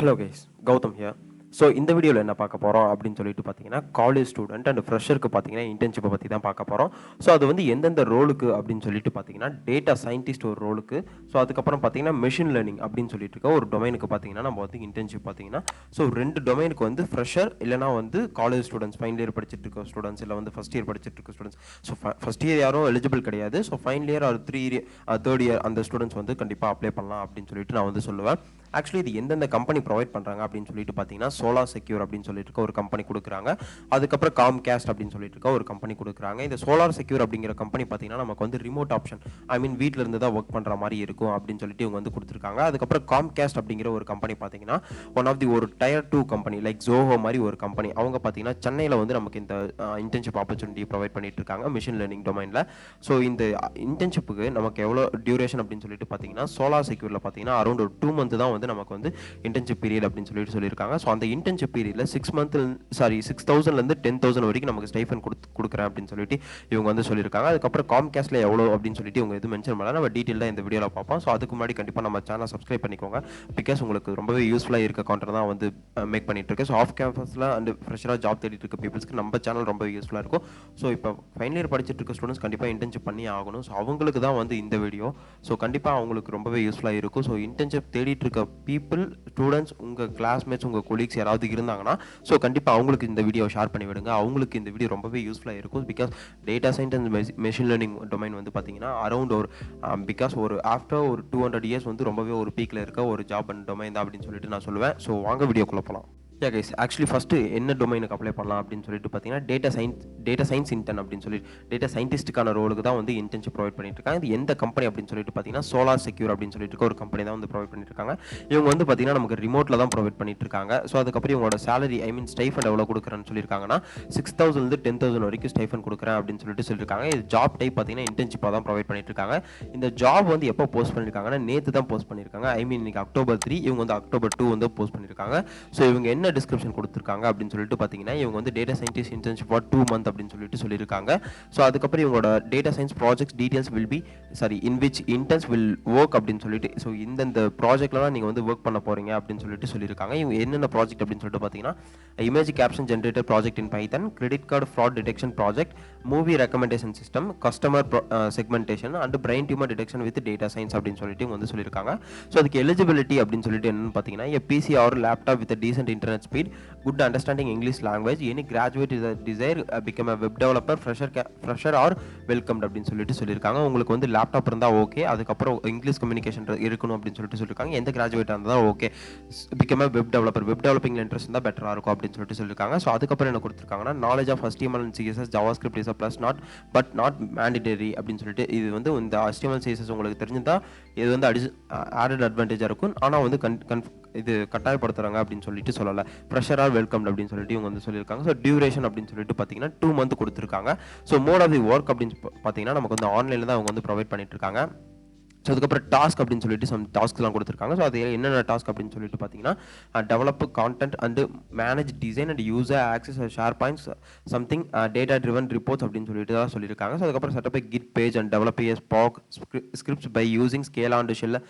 Hello guys, Gowtham here. So இந்த வீடியோவில் என்ன பார்க்க போகிறோம் அப்படின்னு சொல்லிட்டு பார்த்தீங்கன்னா காலேஜ் ஸ்டூடெண்ட் அண்ட் ஃப்ரெஷருக்கு பார்த்தீங்கன்னா இன்டர்ன்ஷிப்பை பற்றி தான் பார்க்க போகிறோம். ஸோ அது வந்து எந்தெந்த ரோலுக்கு அப்படின்னு சொல்லிட்டு பார்த்தீங்கன்னா டேட்டா சயின்டிஸ்ட் ஒரு ரோலுக்கு, ஸோ அதுக்கப்புறம் பார்த்தீங்கன்னா மெஷின் லேர்னிங் அப்படின்னு சொல்லிட்டு இருக்க ஒரு டொமைனுக்கு பார்த்தீங்கன்னா நம்ம வந்து இன்டர்ன்ஷிப் பார்த்தீங்கன்னா ஸோ 2 டொமைனுக்கு வந்து ஃப்ரெஷர் இல்லைனா வந்து காலேஜ் ஸ்டூடெண்ட்ஸ் ஃபைனல் இயர் படிச்சுட்டு இருக்க ஸ்டூடெண்ட்ஸ் இல்லை வந்து ஃபஸ்ட் இயர் படிச்சுட்டு இருக்க ஸ்டூடெண்ட்ஸ். ஸோ ஃபஸ்ட் இயர் யாரும் எலிஜிபிள் கிடையாது. So final year R 3 year third year அந்த ஸ்டூடெண்ட்ஸ் வந்து கண்டிப்பாக அப்ளை பண்ணலாம் அப்படின்னு சொல்லிட்டு நான் வந்து சொல்லுவேன். ஆக்சுவலி இது எந்தெந்த கம்பெனி ப்ரொவைட் பண்ணுறாங்க அப்படின்னு சொல்லிட்டு பார்த்தீங்கன்னா சோலார் செக்யூர் அப்படின்னு சொல்லிட்டு இருக்க ஒரு கம்பெனி கொடுக்குறாங்க. அதுக்கப்புறம் காம்காஸ்ட் அப்படின்னு சொல்லிட்டு இருக்க ஒரு கம்பெனி கொடுக்குறாங்க. இந்த சோலார் செக்யூர் அப்படிங்கிற கம்பெனி பார்த்தீங்கன்னா நமக்கு வந்து ரிமோட் ஆப்ஷன், ஐ மீன் வீட்டில் இருந்து தான் ஒர்க் பண்ணுற மாதிரி இருக்கும் அப்படின்னு சொல்லிட்டு இவங்க வந்து கொடுத்துருக்காங்க. அதுக்கப்புறம் காம்காஸ்ட் அப்படிங்கிற ஒரு கம்பெனி பார்த்தீங்கன்னா ஒன் ஆஃப் தி ஒரு டயர் 2 கம்பெனி லைக் ஜோஹோ மாதிரி ஒரு கம்பெனி. அவங்க பார்த்தீங்கன்னா சென்னையில் வந்து நமக்கு இந்த இன்டர்ன்ஷிப் ஆப்பர்ச்சுனிட்டி ப்ரொவைட் பண்ணிட்டு இருக்காங்க மிஷின் லேர்னிங் டொமைனில். ஸோ இந்த இன்டர்ன்ஷிப்புக்கு நமக்கு எவ்வளோ டியூரேஷன் அப்படின்னு சொல்லிட்டு பார்த்தீங்கன்னா சோலார் செக்யூரில் பார்த்தீங்கன்னா அரௌண்ட் ஒரு 2 மந்த் தான் வந்து நமக்கு வந்து இன்டர்ன்ஷிப் பீரியட் அப்படின்னு சொல்லியிருக்காங்க. ஸோ அந்த இன்டர்ன்ஷிப் பீரியடில் 6,000 10,000 வரைக்கும் நமக்கு ஸ்டைஃபன் கொடுக்குறேன் அப்படின்னு சொல்லிட்டு இவங்க வந்து சொல்லியிருக்காங்க. அதுக்கப்புறம் காம்காஸ்ட்ல எவ்வளோ அப்படின்னு சொல்லிட்டு இவங்க எதுவும் மென்ஷன் பண்ணல. நம்ம டீட்டெயிலாக இந்த வீடியோவில் பார்ப்போம். ஸோ அதுக்கு முன்னாடி கண்டிப்பாக நம்ம சேனல் சப்ஸ்கிரைப் பண்ணிக்கோங்க. பிகாஸ் உங்களுக்கு ரொம்பவே யூஸ்ஃபுல்லாக இருக்க கான்டென்ட் தான் வந்து மேக் பண்ணிட்டு இருக்கு. ஸோ ஆஃப் கேம்பஸில் அண்ட் ஃப்ரெஷராக ஜாப் தேடிட்டு இருக்க பீப்புள்ஸ்க்கு நம்ம சேனல் ரொம்ப யூஸ்ஃபுல்லாக இருக்கும். ஸோ இப்போ ஃபைனல் இயர் படிச்சுட்டு இருக்க ஸ்டூடெண்ட்ஸ் கண்டிப்பாக இன்டர்ன்ஷிப் பண்ணி ஆகணும். ஸோ அவங்களுக்கு தான் வந்து இந்த வீடியோ. ஸோ கண்டிப்பாக அவங்களுக்கு ரொம்பவே யூஸ்ஃபுல்லாக இருக்கும். ஸோ இன்டர்ன்ஷிப் தேடிட்டு இருக்க பீப்புள், ஸ்டூடெண்ட்ஸ், உங்கள் கிளாஸ்மேட்ஸ், உங்கள் கொலீக்ஸ் யாராவது இருந்தாங்கன்னா ஸோ கண்டிப்பாக அவங்களுக்கு இந்த வீடியோ ஷேர் பண்ணி விடுங்க. அவங்களுக்கு இந்த வீடியோ ரொம்பவே யூஸ்ஃபுல்லாக இருக்கும். Because data science and machine learning domain வந்து பார்த்தீங்கன்னா அரௌண்ட் ஒரு பிகாஸ் ஒரு ஆஃப்டர் ஒரு 200 இயர்ஸ் வந்து ரொம்பவே ஒரு பீக்கில் இருக்க ஒரு ஜாப் அண்ட் டொமைன் தான் அப்படின்னு சொல்லிட்டு நான் சொல்லுவேன். ஸோ வாங்க வீடியோக்குள்ளே போகலாம். கைஸ், ஆக்சுவலி ஃபஸ்ட்டு என்ன டொமைனுக்கு அப்ளை பண்ணலாம் அப்படின்னு சொல்லிட்டு பார்த்தீங்கன்னா டேட்டா சயின்ஸ் இன்டர்ன் அப்படின்னு சொல்லி டேட்டா சயின்டிஸ்ட்டுக்கான ரோலுக்கு தான் வந்து இன்டர்ன்ஷிப் ப்ரொவைட் பண்ணிட்டு இருக்காங்க. இது எந்த கம்பெனி அப்படின்னு சொல்லிட்டு பார்த்தீங்கன்னா சோலார் செக்யூர் அப்படின்னு சொல்லிட்டு ஒரு கம்பெனி தான் வந்து ப்ரொவைட் பண்ணிட்டு இருக்காங்க. இவங்க வந்து பார்த்தீங்கன்னா நமக்கு ரிமோட்டில் தான் ப்ரொவைட் பண்ணிட்டு இருக்காங்க. ஸோ அதுக்கப்புறம் இவங்களோட சேலரி, ஐ மீன் ஸ்டைஃபண்ட் எவ்வளோ கொடுக்குறேன்னு சொல்லியிருக்காங்கன்னா 6,000 10,000 வரைக்கும் ஸ்டைஃபண்ட் கொடுக்குறேன் அப்படின்னு சொல்லியிருக்காங்க. இது ஜாப் டைப் பார்த்தீங்கன்னா இன்டர்ன்ஷிப்பாக தான் ப்ரொவைட் பண்ணிட்டு இருக்காங்க. இந்த ஜாப் வந்து எப்போ போஸ்ட் பண்ணியிருக்காங்கன்னா நேற்று தான் போஸ்ட் பண்ணியிருக்காங்க. ஐ மீன் இன்னைக்கு October 3, இவங்க வந்து October 2 வந்து போஸ்ட் பண்ணியிருக்காங்க. ஸோ இவங்க என்ன டிஸ்கிரிப்ஷன் கொடுத்துருக்காங்க அப்படின்னு சொல்லிட்டு பார்த்தீங்கன்னா இவங்க வந்து data scientist internship for 2 months அப்படின்னு சொல்லியிருக்காங்க. ஸோ அதுக்கப்புறம் இவங்களோட data science projects details will be in which interns will work அப்படின்னு சொல்லிட்டு, ஸோ இந்த ப்ராஜெக்ட்லாம் நீங்கள் வந்து ஒர்க் பண்ண போறீங்க அப்படின்னு சொல்லியிருக்காங்க. இவங்க என்னென்ன ப்ராஜெக்ட் அப்படின்னு சொல்லிட்டு பார்த்தீங்கன்னா image caption generator project in Python, credit card fraud detection project, movie recommendation system, customer segmentation and brain tumour detection with data science அப்படின்னு சொல்லிட்டு இவங்க வந்து சொல்லியிருக்காங்க. ஸோ அதுக்கு எலிஜிபிலிட்டி அப்படின்னு சொல்லிட்டு என்னன்னு பார்த்தீங்கன்னா PC or laptop with decent internet speed, good understanding English language, any graduate is a desire become a web developer, fresher or welcomed அப்படின்னு சொல்லியிருக்காங்க. உங்களுக்கு வந்து லேப்டாப் இருந்தால் ஓகே, அதுக்கப்புறம் இங்கிலீஷ் கம்யூனிகேஷன் இருக்கணும் அப்படின்னு சொல்லியிருக்காங்க. எந்த கிராஜுவேட்டாக இருந்தால் okay, become web developer, web developing interest இருந்தால் பெட்டராக இருக்கும் அப்படின்னு சொல்லியிருக்காங்க. ஸோ அதுக்கப்புறம் என்ன கொடுத்துருக்காங்கன்னா knowledge of HTML and CSS, JavaScript is a plus but not mandatory அப்படின்னு சொல்லிட்டு, இது வந்து இந்த HTML CSS உங்களுக்கு தெரிஞ்சுதா இது வந்து ஆடட் அட்வான்டேஜாக இருக்கும். ஆனால் வந்து இது கட்டாயப்படுத்துறாங்க அப்படின்னு சொல்லிட்டு சொல்லலை. ஃப்ரெஷர் ஆர் வெல்கம் அப்படின்னு சொல்லிட்டு இவங்க வந்து சொல்லியிருக்காங்க. ஸோ டியூரேஷன் அப்படின்னு சொல்லிட்டு பார்த்தீங்கன்னா 2 months கொடுத்துருக்காங்க. So mode of the work அப்படின்னு பார்த்தீங்கன்னா நமக்கு வந்து ஆன்லைனில் தான் அவங்க வந்து ப்ரொவைட் பண்ணிட்டு இருக்காங்க. ஸோ அதுக்கப்புறம் டாஸ்க் அப்படின்னு சொல்லிட்டு சம் டாஸ்க்லாம் கொடுத்துருக்காங்க. ஸோ அது என்னென்ன டாஸ்க் அப்படின்னு சொல்லிட்டு பார்த்தீங்கன்னா develop content and manage design and user access share points something data driven reports அப்படின்னு சொல்லிட்டு தான் சொல்லியிருக்காங்க. ஸோ அதுக்கப்புறம் setup kit page and develop spark scripts by using scale and shell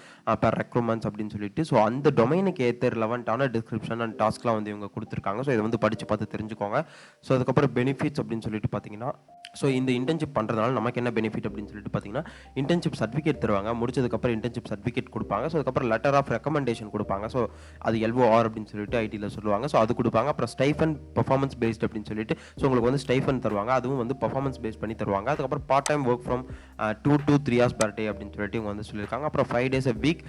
per recruitments அப்படின்னு சொல்லிட்டு, ஸோ அந்த டொமைனுக்கு ஏற்ற ரிலவெண்ட்டான டிஸ்கிரிப்ஷன் அண்ட் டாஸ்க்லாம் வந்து இவங்க கொடுத்துருக்காங்க. ஸோ இதை வந்து படித்து பார்த்து தெரிஞ்சுக்கோங்க. ஸோ அதுக்கப்புறம் பெனிஃபிட்ஸ் அப்படின்னு சொல்லிட்டு பார்த்தீங்கன்னா ஸோ இந்த இன்டர்ன்ஷிப் பண்ணுறதுனால நமக்கு என்ன பெனிஃபிட் அப்படின்னு சொல்லிட்டு பார்த்தீங்கன்னா இன்டர்ன்ஷிப் சர்டிஃபிகேட் தருவாங்க. முடிச்சதுக்கப்புறம் இன்டர்ன்ஷிப் சர்டிஃபிகேட் கொடுப்பாங்க. ஸோ அதுக்கப்புறம் லெட்டர் ஆஃப் ரெக்கமெண்டேஷன் கொடுப்பாங்க. ஸோ அது LOR அப்படின்னு சொல்லிட்டு ஐடியில் சொல்லுவாங்க. ஸோ அது கொடுப்பாங்க. அப்புறம் ஸ்டைஃபன் பர்ஃபார்மன்ஸ் பேஸ்ட் அப்படின்னு சொல்லிட்டு ஸோ உங்களுக்கு வந்து ஸ்டைஃபன் தருவாங்க. அதுவும் வந்து பர்ஃபார்மன்ஸ் பேஸ் பண்ணி தருவாங்க. அதுக்கப்புறம் part time work from 2 to 3 hours per day அப்படின்னு சொல்லிட்டு இவங்க வந்து சொல்லியிருக்காங்க. அப்புறம் 5 days a week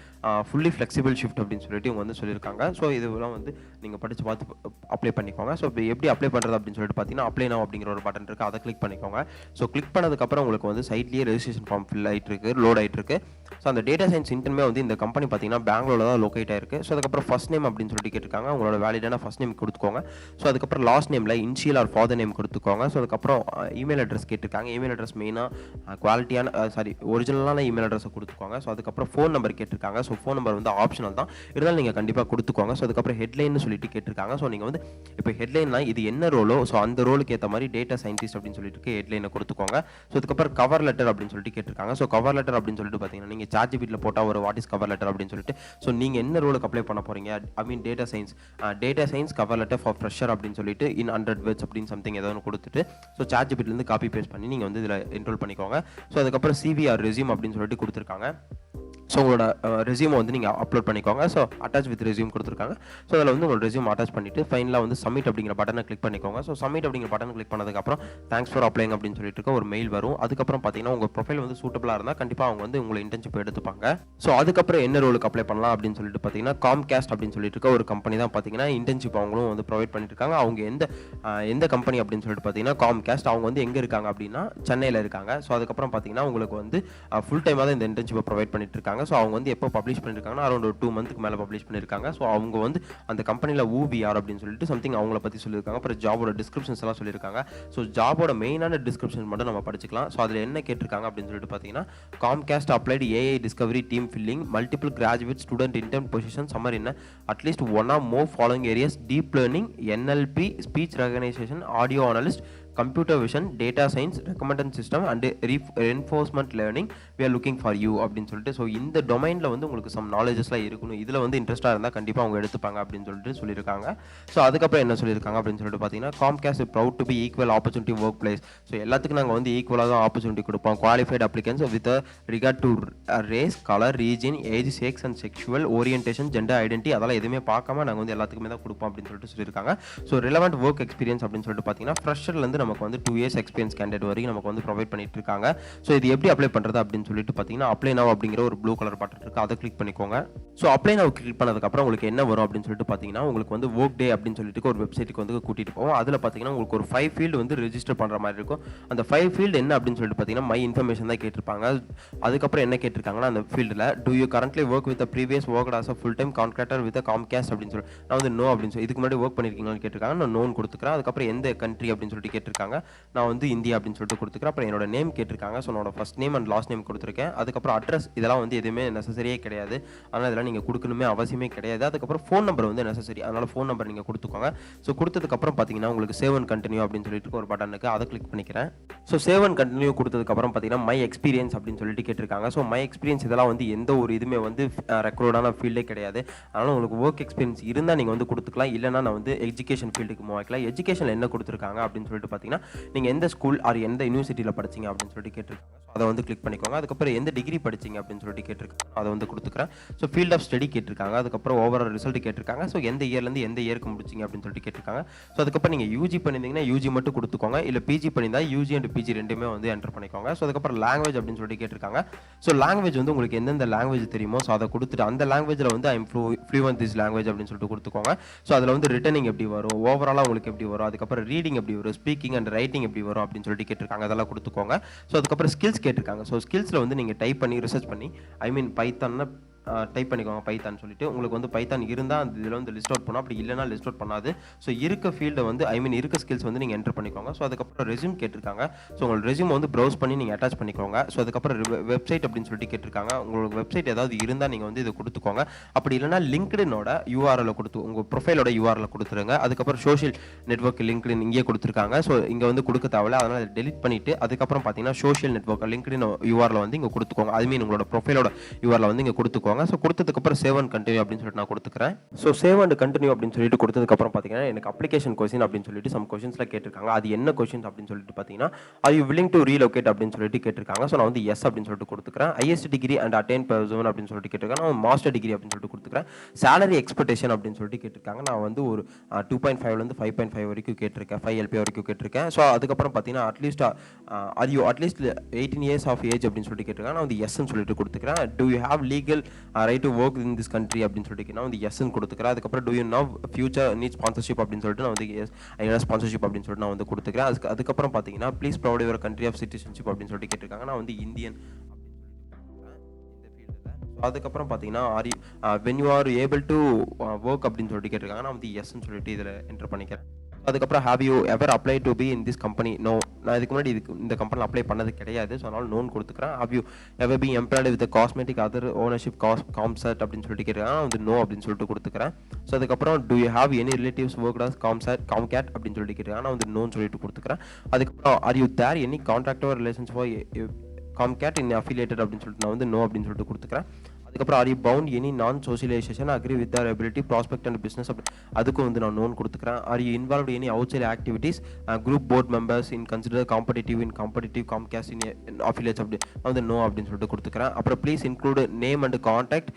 fully flexible shift அப்படின்னு சொல்லிட்டு இவங்க வந்து சொல்லியிருக்காங்க. ஸோ இதெல்லாம் வந்து நீங்கள் படித்து பார்த்து அப்ளை பண்ணிக்கோங்க. ஸோ எப்படி அப்ளை பண்ணுறது அப்படின்னு சொல்லிட்டு பார்த்தீங்கன்னா அப்ளை நவ் அப்படிங்கிற ஒரு பட்டன் இருக்குது, அதை கிளிக் பண்ணிக்கோங்க. ஸோ கிளிக் பண்ணதுக்கப்புறம் உங்களுக்கு வந்து சைட்லேயே ரெஜிஸ்ட்ரேஷன் ஃபார்ம் ஃபில் ஆகிட்டு இருக்கு, லோட் ஆகிட்டு இருக்கு. ஸோ அந்த டேட்டா சயின்ஸ் இன்டர்மே வந்து இந்த கம்பெனி பார்த்தீங்கன்னா பெங்களூரில் தான் லொக்கேட் ஆயிருக்கு. ஸோ அதுக்கப்புறம் ஃபர்ஸ்ட் நேம் அப்படின்னு சொல்லிட்டு கேட்டிருக்காங்க. உங்களோட வேலிடான ஃபர்ஸ்ட் நேம் கொடுத்துக்கோங்க. ஸோ அதுக்கப்புறம் லாஸ்ட் நேமில் இனிஷியல் ஆர் ஃபாதர் நேம் கொடுத்துக்கோங்க. ஸோ அதுக்கப்புறம் இமெயில் அட்ரஸ் கேட்டிருக்காங்க. இமெயில் அட்ரஸ் மெயினாக குவாலிட்டியான ஒரிஜினலான இமெயில் அட்ரஸை கொடுத்துக்கோங்க. ஸோ அதுக்கப்புறம் ஃபோன் நம்பர் கேட்டிருக்காங்க. ஸோ ஃபோன் நம்பர் வந்து ஆப்ஷனல் தான், இருந்தாலும் நீங்கள் கண்டிப்பாக கொடுத்துக்கோங்க. ஸோ அதுக்கப்புறம் ஹெட்லைன்னு சொல்லிட்டு கேட்டிருக்காங்க. ஸோ நீங்கள் வந்து இப்போ ஹெட்லைன்னா இது என்ன ரோலோ ஸோ அந்த ரோலுக்கு ஏற்ற மாதிரி டேட்டா சயின்டிஸ்ட் அப்படின்னு சொல்லிட்டு ஹெட்லைனை கொடுத்துக்கோங்க. ஸோ அதுக்கப்புறம் கவர் லெட்டர் அப்படின்னு சொல்லிட்டு கேட்டிருக்காங்க. ஸோ கவர் லெட்டர் அப்படின்னு சொல்லிட்டு பார்த்தீங்கன்னா நீங்கள் ChatGPTல போட்டால் ஒரு வாட் இஸ் கவர் லெட்டர் அப்படின்னு சொல்லிட்டு ஸோ நீங்கள் என்ன ரோலுக்கு அப்ளை பண்ண போகிறீங்க, I mean data science cover letter for fresher அப்படின்னு சொல்லிட்டு இன் 100 வேர்ட்ஸ் அப்படின்னு சம்திங் ஏதோ ஒன்று கொடுத்துட்டு ஸோ ChatGPTலேருந்து காப்பி பேஸ்ட் பண்ணி நீங்கள் வந்து இதில் என்ரோல் பண்ணிக்கோங்க. ஸோ அதுக்கப்புறம் CV ஆர் ரெஸ்யூம் அப்படின்னு சொல்லிட்டு கொடுத்துருக்காங்க. ஸோ உங்களோட ரெஸ்யூமை வந்து நீங்கள் அப்லோட் பண்ணிக்கோங்க. ஸோ அட்டாச் வித் ரெஸ்யூம் கொடுத்துருக்காங்க. ஸோ அதில் வந்து உங்களோட ரெஸ்யூம் அட்டாச் பண்ணிவிட்டு ஃபைனலாக வந்து சப்மிட் அப்படிங்கிற பட்டனை கிளிக் பண்ணிக்கோங்க. ஸோ சப்மிட் அப்படிங்கிற பட்டன் கிளிக் பண்ணதுக்கப்புறம் தேங்க்ஸ் ஃபார் அப்ளைங் அப்படின்னு சொல்லிட்டு ஒரு மெயில் வரும். அதுக்கப்புறம் பார்த்தீங்கன்னா உங்கள் ப்ரொஃபைல் வந்து சூட்டபிளாக இருந்தால் கண்டிப்பாக அவங்க வந்து உங்களை இன்டர்ன்ஷிப் எடுத்துப்பாங்க. ஸோ அதுக்கப்புறம் என்ன ரோலுக்கு அப்ளை பண்ணலாம் அப்படின்னு சொல்லிட்டு பார்த்தீங்கன்னா காம்காஸ்ட் அப்படின்னு சொல்லிட்டு ஒரு கம்பெனி தான் பார்த்தீங்கன்னா இன்டர்ன்ஷிப் அவங்களும் வந்து ப்ரொவைட் பண்ணிட்டு இருக்காங்க. அவங்க எந்த கம்பெனி அப்படின்னு சொல்லிட்டு பார்த்தீங்கன்னா காம்காஸ்ட். அவங்க வந்து எங்கே இருக்காங்க அப்படின்னா சென்னையில் இருக்காங்க. ஸோ அதுக்கப்புறம் பார்த்தீங்கன்னா உங்களுக்கு வந்து ஃபுல் டைமாக தான் இந்த இன்டர்ன்ஷிப்பை ப்ரொவைட் பண்ணிட்டு இருக்காங்க. ஸோ அவங்க வந்து எப்போ பப்ளிஷ் பண்ணியிருக்காங்கன்னா அரௌண்ட் ஒரு 2 மந்த்துக்கு மேலே பப்ளிஷ் பண்ணியிருக்காங்க. ஸோ அவங்க வந்து அந்த கம்பெனியில் ஊவிஆர் அப்படின்னு சொல்லிட்டு சம்திங் அவங்கள பற்றி சொல்லியிருக்காங்க. அப்புறம் ஜாபோட டிஸ்கிரிப்ஷன்ஸ் எல்லாம் சொல்லியிருக்காங்க. ஸோ ஜாபோட மெயினான டிஸ்கிரிப்ஷன் மட்டும் நம்ம படிச்சுக்கலாம். ஸோ அதில் என்ன கேட்டிருக்காங்க அப்படின்னு சொல்லிட்டு பார்த்தீங்கன்னா Comcast applied AI discovery team filling multiple graduate student intern position summer in at least one or more following areas deep learning NLP speech recognition audio analyst computer vision data science recommendation system and reinforcement learning we are looking for you அப்படின்னு சொல்லிட்டு so இந்த டொமைனில் வந்து உங்களுக்கு some நாலேஜஸ்லாம் இருக்கணும், இதில் வந்து இன்ட்ரெஸ்ட்டாக இருந்தால் கண்டிப்பாக அவங்க எடுத்துப்பாங்க அப்படின்னு சொல்லிட்டு சொல்லியிருக்காங்க. ஸோ அதுக்கப்புறம் என்ன சொல்லியிருக்காங்க அப்படின்னு சொல்லிட்டு பார்த்தீங்கன்னா Comcast proud to be equal opportunity work place. So எல்லாத்துக்கும் நாங்கள் வந்து ஈக்குவலாக தான் ஆப்பர்ச்சுனிட்டி கொடுப்போம். Qualified applicants with regard to race colour religion age sex and sexual orientation gender identity அதெல்லாம் எதுவுமே பார்க்காம நாங்கள் வந்து எல்லாத்துக்குமே தான் கொடுப்போம் அப்படின்னு சொல்லிட்டு சொல்லியிருக்காங்க. ஸோ ரிலவெண்ட் ஒர்க் எக்ஸ்பீரியன்ஸ் அப்படின்னு சொல்லிட்டு பார்த்தீங்கன்னா ஃப்ரெஷர்லேருந்து நமக்கு வந்து 2 years எக்ஸ்பீரியன்ஸ் கேண்டிடேட் வரைக்கும் நமக்கு வந்து ப்ரொவைட் பண்ணிட்டு இருக்காங்க. ஸோ இது எப்படி அப்ளை பண்ணுறது அப்படின்னு சொல்லிட்டு பார்த்தீங்கன்னா அப்ளை நவ் அப்படிங்கிற ஒரு ப்ளூ கலர் பட்டன் இருக்கு, அதை கிளிக் பண்ணிக்கோங்க. ஸோ அப்ளை நவ் கிளிக் பண்ணதுக்கப்புறம் உங்களுக்கு என்ன வரும் அப்படின்னு சொல்லிட்டு பார்த்தீங்கன்னா உங்களுக்கு வந்து ஒர்க் டே அப்படின்னு சொல்லிட்டு ஒரு வெப்சைட்டுக்கு வந்து கூட்டிட்டு போவோம். அதில் பார்த்தீங்கன்னா உங்களுக்கு ஒரு 5 ஃபீல்டு வந்து ரெஜிஸ்டர் பண்ணுற மாதிரி இருக்கும். அந்த 5 ஃபீல்டு என்ன அப்படின்னு சொல்லிட்டு பார்த்தீங்கன்னா மை இன்ஃபர்மேஷன் தான் கேட்டிருப்பாங்க. அதுக்கப்புறம் என்ன கேட்டிருக்காங்கன்னா அந்த ஃபீல்டில் do you currently work with previous work as a full time contractor with Comcast அப்படின்னு சொல்லி நான் வந்து நோ அப்படின்னு சொல்லி இதுக்கு முன்னாடி ஒர்க் பண்ணியிருக்கீங்கன்னு கேட்டிருக்காங்க. நான் நோன் கொடுத்துக்கிறேன். அதுக்கப்புறம் எந்த கண்ட்ரி அப்படின்னு சொல்லிட்டு கேட்டிருக்காங்க. நான் வந்து இந்தியா அப்படின்னு சொல்லிட்டு கொடுத்துக்கிறேன். அப்புறம் என்னோட நேம் கேட்டிருக்காங்க. ஸோ என்னோட first name and last name கொடுத்துருக்கேன். அதுக்கப்புறம் அட்ரஸ் இதெல்லாம் வந்து எதுவுமே நெசசரியே கிடையாது, ஆனால் இதெல்லாம் நீங்கள் கொடுக்கணுமே அவசியமே கிடையாது. அதுக்கப்புறம் ஃபோன் நம்பர் வந்து நெசசரி, அதனால் ஃபோன் நம்பர் நீங்கள் கொடுத்துக்கோங்க. ஸோ கொடுத்ததுக்கப்புறம் பார்த்தீங்கன்னா உங்களுக்கு சேவ் அண்ட் கண்டினியூ அப்படின்னு சொல்லிட்டு ஒரு பட்டன் இருக்குது, அதை கிளிக் பண்ணிக்கிறேன். ஸோ சேவ் அண்ட் கண்டினியூ கொடுத்ததுக்கப்புறம் பார்த்தீங்கன்னா மை எக்ஸ்பீரியன்ஸ் அப்படின்னு சொல்லிட்டு கேட்டிருக்காங்க. ஸோ மை எக்ஸ்பீரியன்ஸ் இதெல்லாம் வந்து எந்த ஒரு இதுவுமே வந்து ரெக்கார்டான ஃபீல்டே கிடையாது. அதனால் உங்களுக்கு ஒர்க் எக்ஸ்பீரியன்ஸ் இருந்தால் நீங்கள் வந்து கொடுத்துக்கலாம், இல்லைனா நான் வந்து எஜுகேஷன் ஃபீல்டுக்கு மூவ் ஆகிக்கலாம். எஜுகேஷனில் என்ன கொடுத்துருக்காங்க அப்படின்னு சொல்லிட்டு பார்த்தீங்கன்னா நீங்கள் எந்த ஸ்கூல் ஆர் எந்த யூனிவர்சிட்டியில் படிச்சிங்க அப்படின்னு சொல்லிட்டு கேட்டிருக்காங்க. அதை வந்து கிளிக் பண்ணிக்கோங்க. அதுக்கப்புறம் எந்த டிகிரி படிச்சிங்க அப்படின்னு சொல்லிட்டு கேட்டிருக்காங்க, அதை வந்து கொடுத்துக்கிறேன். ஸோ ஃபீல்ட் ஆஃப் ஸ்டடி கேட்டிருக்காங்க. அதுக்கப்புறம் ஓவரால் ரிசல்ட் கேட்டிருக்காங்க. ஸோ எந்த இயர்லேருந்து எந்த இயருக்கு முடிச்சிங்க அப்படின்னு சொல்லிட்டு கேட்டிருக்காங்க. ஸோ அதுக்கப்புறம் நீங்கள் யூஜி பண்ணியிருந்தீங்கன்னா யூஜி மட்டும் கொடுத்துக்கோங்க, இல்லை பிஜி பண்ணியிருந்தால் யூஜி அண்ட் பிஜி ரெண்டுமே வந்து என்டர் பண்ணிக்கோங்க. ஸோ அதுக்கப்புறம் லாங்குவேஜ் அப்படின்னு சொல்லிட்டு கேட்டிருக்காங்க. ஸோ லாங்குவேஜ் வந்து உங்களுக்கு எந்தெந்த லாங்குவேஜ் தெரியுமோ ஸோ அதை கொடுத்துட்டு அந்த லாங்குவேஜில் வந்து I am fluent this language அப்படின்னு சொல்லிட்டு கொடுத்துக்கோங்க. ஸோ அதில் வந்து ரிட்டனிங் எப்படி வரும், ஓவராலாக உங்களுக்கு எப்படி வரும், அதுக்கப்புறம் ரீடிங் எப்படி வரும், ஸ்பீக்கிங் அண்ட் ரைட்டிங் எப்படி வரும் அப்படின்னு சொல்லிட்டு கேட்டிருக்காங்க. அதெல்லாம் கொடுத்துக்கோங்க. ஸோ அதுக்கப்புறம் ஸ்கில்ஸ் கேட்டிருக்காங்க. ஸோ ஸ்கில்ஸில் வந்து நீங்கள் டைப் பண்ணி ரிசர்ச் பண்ணி ஐ மீன் பைத்தான்னா டைப் பண்ணிக்கோங்க பைத்தான் சொல்லிட்டு. உங்களுக்கு வந்து பைத்தான் இருந்தால் அந்த இதில் வந்து லிஸ்ட் அவுட் பண்ணோம், அப்படி இல்லைனா லிஸ்ட் அவுட் பண்ணாது. ஸோ இருக்க ஃபீல்டை வந்து ஐ மீன் இருக்க ஸ்கில்ஸ் வந்து நீங்கள் என்டர் பண்ணிக்கோங்க. ஸோ அதுக்கப்புறம் ரெஸ்யூம் கேட்டிருக்காங்க. ஸோ உங்களோட ரெஸ்யூம் வந்து ப்ரௌஸ் பண்ணி நீங்கள் அட்டாச் பண்ணிக்கோங்க. ஸோ அதுக்கப்புறம் வெப்சைட் அப்படின்னு சொல்லிட்டு கேட்டிருக்காங்க. உங்களுக்கு வெப்சைட் ஏதாவது இருந்தால் நீங்கள் வந்து இதை கொடுத்துக்கோங்க, அப்படி இல்லைனா லிங்க்டினோட யூஆர்எல் கொடுத்து உங்கள் ப்ரொஃபைலோட யூஆர்எல் கொடுத்துருங்க. அதுக்கப்புறம் சோஷியல் நெட்வொர்க் லிங்க்டின் இங்கே கொடுத்துருக்காங்க. ஸோ இங்கே வந்து கொடுக்க தேவையில்ல, அதனால் அதை டெலிட் பண்ணிவிட்டு அதுக்கப்புறம் பார்த்தீங்கன்னா சோஷியல் நெட்வொர்க் லிங்க்டின் யூஆர்எல் வந்து இங்கே கொடுத்துக்கோங்க. ஐ மீன் உங்களோட ப்ரொஃபைலோட யூஆர்எல் வந்து இங்கே கொடுத்துக்கோங்க. ஸோ கொடுத்ததுக்கப்புறம் சேவ் அண்ட் கண்டினியூ அப்படின்னு சொல்லிட்டு நான் கொடுத்துக்கிறேன். ஸோ சேவ் அண்ட் கண்டினியூ அப்படின்னு சொல்லிட்டு கொடுத்ததுக்கப்புறம் பார்த்தீங்கன்னா எனக்கு அப்ளிகேஷன் கொஸ்டின் அப்படின்னு சொல்லிட்டு சம் கொஸ்டின்ஸ்லாம் கேட்டிருக்காங்க. அது என்ன கொஸ்டின்ஸ் அப்படின்னு சொல்லிட்டு பார்த்தீங்கன்னா are you willing to relocate அப்படின்னு சொல்லிட்டு கேட்டிருக்காங்க. ஸோ நான் வந்து எஸ் அப்படின்னு சொல்லிட்டு கொடுத்துக்கிறேன். IST degree and attain person அப்படின்னு சொல்லிட்டு கேட்டிருக்காங்க. நான் மாஸ்டர் டிகிரி அப்படின்னு சொல்லிட்டு கொடுத்துக்கிறேன். சேலரி எக்ஸ்பெக்டேஷன் அப்படின்னு சொல்லிட்டு கேட்டிருக்காங்க. நான் வந்து ஒரு 2.5லேருந்து 5.5 வரைக்கும் கேட்டிருக்கேன், 5 LP வரைக்கும் கேட்டிருக்கேன். ஸோ அதுக்கப்புறம் பார்த்தீங்கன்னா at least are you at least 18 years of age அப்படின்னு சொல்லிட்டு கேட்டிருக்காங்க. நான் வந்து எஸ்ன்னு சொல்லிட்டு கொடுத்துக்கிறேன். Do you have legal right to work in this country அப்படின்னு சொல்லிட்டு நான் வந்து எஸ்ன்னு கொடுத்துக்கிறேன். அதுக்கப்புறம் do you now future need sponsorship அப்படின்னு சொல்லிட்டு நான் வந்து எஸ் ஐ ஸ்பான்சர்ஷிப் அப்படின்னு சொல்லிட்டு நான் வந்து கொடுத்துக்கிறேன். அதுக்கப்புறம் பார்த்தீங்கன்னா please provide your country of citizenship அப்படின்னு சொல்லிட்டு கேட்டிருக்காங்க. நான் வந்து இந்தியன் இந்த ஃபீல்டில். அதுக்கப்புறம் பார்த்தீங்கன்னா or when you are able to work அப்படின்னு சொல்லிட்டு கேட்டிருக்காங்க. நான் வந்து எஸ்ன்னு சொல்லிட்டு இதில் என்டர் பண்ணிக்கிறேன். அதுக்கப்புறம் have you ever apply to be in this company? No, நான் இதுக்கு முன்னாடி இந்த கம்பெனியில் அப்ளை பண்ணது கிடையாது. ஸோ அதனால் நோன் கொடுத்துக்கிறேன். Have you ever be employed with cosmetic other ownership Comcast அப்படின்னு சொல்லிட்டு கேட்குறாங்க. நான் வந்து நோ அப்படின்னு சொல்லிட்டு கொடுத்துக்கிறேன். ஸோ அதுக்கப்புறம் do you have any relatives work as Comcast அப்படின்னு சொல்லிட்டு கேட்குறாங்க. நான் வந்து நோன்னு சொல்லிட்டு கொடுத்துக்கிறேன். அதுக்கப்புறம் are you there any contract or relations for Comcast in affiliated அப்படின்னு சொல்லிட்டு நான் வந்து நோ அப்படின்னு சொல்லிட்டு கொடுத்துக்கிறேன். அதுக்கப்புறம் are you bound any non socialization agree with or ability prospect and business அதுக்கும் வந்து நான் நோன் கொடுத்துக்கிறேன். Are you involve any outside activities group board members in consider competitive Comcast in affiliates அப்படி நான் வந்து நோ அப்படின்னு சொல்லிட்டு கொடுத்துக்கிறேன். அப்புறம் please include name and contact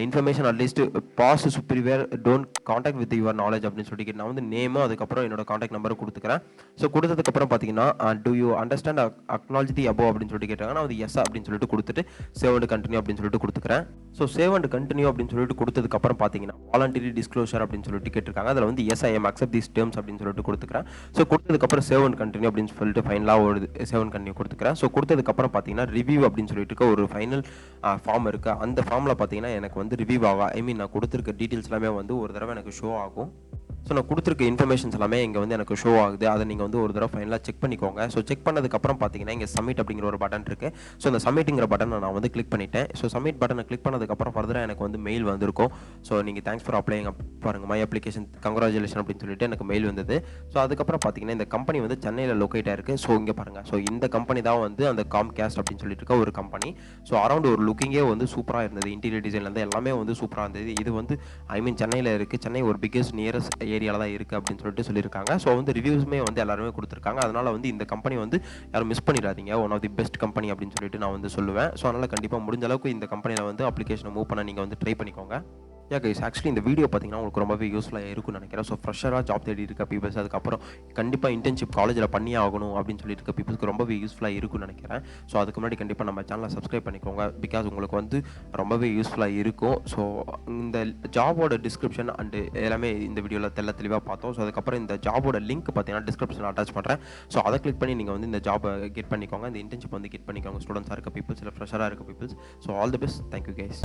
information at least past superior don't contact with your knowledge அப்படின்னு சொல்லிட்டு நான் வந்து நேமும் அதுக்கப்புறம் என்னோட கான்டாக்ட் நம்பரை கொடுத்துக்கிறேன். ஸோ கொடுத்ததுக்கப்புறம் பார்த்தீங்கன்னா do you understand acknowledge the above அப்படின்னு சொல்லிட்டு கேட்டாங்க. நான் வந்து எஸ் அப்படின்னு சொல்லிட்டு கொடுத்துட்டு சேவ் அண்ட் கண்டினியூ அப்படின்னு சொல்லிட்டு கொடுத்துக்கிறேன். ஸோ சேவ் அண்ட் கண்டினியூ அப்படின்னு சொல்லிட்டு கொடுத்ததுக்கப்புறம் பார்த்தீங்கன்னா வாலண்டரி டிஸ்க்ளோஷர் அப்படின்னு சொல்லிட்டு கேட்டிருக்காங்க. அதில் வந்து yes I am accept these terms அப்படின்னு சொல்லிட்டு கொடுத்துக்கிறேன். ஸோ கொடுத்ததுக்கப்புறம் சேவ் அண்ட் கண்டினியூ அப்படின்னு சொல்லிட்டு ஃபைனலாக ஒரு சேவ் அண்ட் கண்டினியூ கொடுத்துக்கிறேன். ஸோ கொடுத்ததுக்கப்புறம் பார்த்தீங்கன்னா ரிவ்யூ அப்படின்னு சொல்லிட்டு ஒரு ஃபைனல் ஃபார்ம் இருக்குது. அந்த ஃபார்மில் பார்த்தீங்கன்னா எனக்கு வந்து ரிவ்யூ ஆகும். ஐ மீன் நான் கொடுத்துருக்க டீட்டெயில்ஸ் எல்லாமே வந்து ஒரு தடவை எனக்கு ஷோ ஆகும். ஸோ நான் கொடுத்துருக்க இன்ஃபர்மேஷன்ஸ் எல்லாமே இங்கே வந்து எனக்கு ஷோ ஆகுது. அதை நீங்கள் வந்து ஒரு தடவை ஃபைனலாக செக் பண்ணிக்கோங்க. ஸோ செக் பண்ணதுக்கப்புறம் பார்த்தீங்கன்னா இங்கே சப்மிட் அப்படிங்கிற ஒரு பட்டன் இருக்குது. ஸோ அந்த சப்மிட்டுங்கிற பட்டனை நான் வந்து கிளிக் பண்ணிட்டேன். ஸோ சப்மிட் பட்டனை கிளிக் பண்ணதுக்கப்புறம் ஃபர்தராக எனக்கு வந்து மெயில் வந்திருக்கும். ஸோ நீங்கள் தேங்க்ஸ் ஃபார் அப்ளைங் பாருங்கள் மை அப்ளிகேஷன் கங்க்ராச்சுலேஷன் அப்படின்னு சொல்லிட்டு எனக்கு மெயில் வந்தது. ஸோ அதுக்கப்புறம் பார்த்தீங்கன்னா இந்த கம்பெனி வந்து சென்னையில் லொக்கேட் ஆயிருக்கு. ஸோ இங்கே பாருங்கள், ஸோ இந்த கம்பெனி தான் வந்து அந்த காம்காஸ்ட் அப்படின்னு சொல்லிட்டு இருக்க ஒரு கம்பெனி. ஸோ அரௌண்ட் ஒரு லுக்கிங்கே வந்து சூப்பராக இருந்தது. இன்டீரியர் டிசைன்லேருந்து எல்லாமே வந்து சூப்பராக இருந்தது. இது வந்து ஐ மீன் சென்னையில் இருக்குது. சென்னை ஒரு பிக்கஸ்ட் நியரஸ்ட் ஏரியாவில் தான் இருக்குது அப்படின்னு சொல்லிட்டு சொல்லியிருக்காங்க. ஸோ வந்து ரிவ்யூஸுமே வந்து எல்லாருமே கொடுத்துருக்காங்க. அதனால் வந்து இந்த கம்பெனி வந்து யாரும் மிஸ் பண்ணிடாதீங்க. One of the best company அப்படின்னு சொல்லிட்டு நான் வந்து சொல்லுவேன். ஸோ அதனால் கண்டிப்பாக முடிஞ்ச அளவுக்கு இந்த கம்பெனியில் வந்து அப்ளிகேஷனை மூவ் பண்ண நீங்கள் வந்து ட்ரை பண்ணிக்கோங்க. கைஸ், ஆக்சுவலி இந்த வீடியோ பார்த்தீங்கன்னா உங்களுக்கு ரொம்பவே யூஸ்ஃபுல்லாக இருக்கும்னு நினைக்கிறேன். ஸோ ஃப்ரெஷராக ஜாப் தேடி இருக்க பீப்பிள்ஸ், அதுக்கப்புறம் கண்டிப்பாக இன்டர்ன்ஷிப் காலேஜில் பண்ணியே ஆகணும் அப்படின்னு சொல்லிட்டு இருக்க பீப்பிள்ஸ்க்கு ரொம்பவே யூஸ்ஃபுல்லாக இருக்கும்னு நினைக்கிறேன். ஸோ அதுக்கு முன்னாடி கண்டிப்பாக நம்ம சேனலை சப்ஸ்கிரைப் பண்ணிக்கோங்க. பிகாஸ் உங்களுக்கு வந்து ரொம்பவே யூஸ்ஃபுல்லாக இருக்கும். ஸோ இந்த ஜாபோட டிஸ்கிரிப்ஷன் அண்டு எல்லாமே இந்த வீடியோவில் தெளிவாக பார்த்தோம். ஸோ அதுக்கப்புறம் இந்த ஜாபோட லிங்க் பார்த்தீங்கன்னா டிஸ்கிரிப்ஷனில் அட்டாச் பண்ணுறேன். ஸோ அதை கிளிக் பண்ணி நீங்கள் வந்து இந்த ஜாபை கெட் பண்ணிக்கோங்க. இந்த இன்டர்ன்ஷிப் வந்து கெட் பண்ணிக்கோங்க. ஸ்டூடெண்ட்ஸாக இருக்க பீப்பிள்ஸ் இல்லை ஃப்ரெஷராக இருக்க peoples. So all the best. Thank you guys.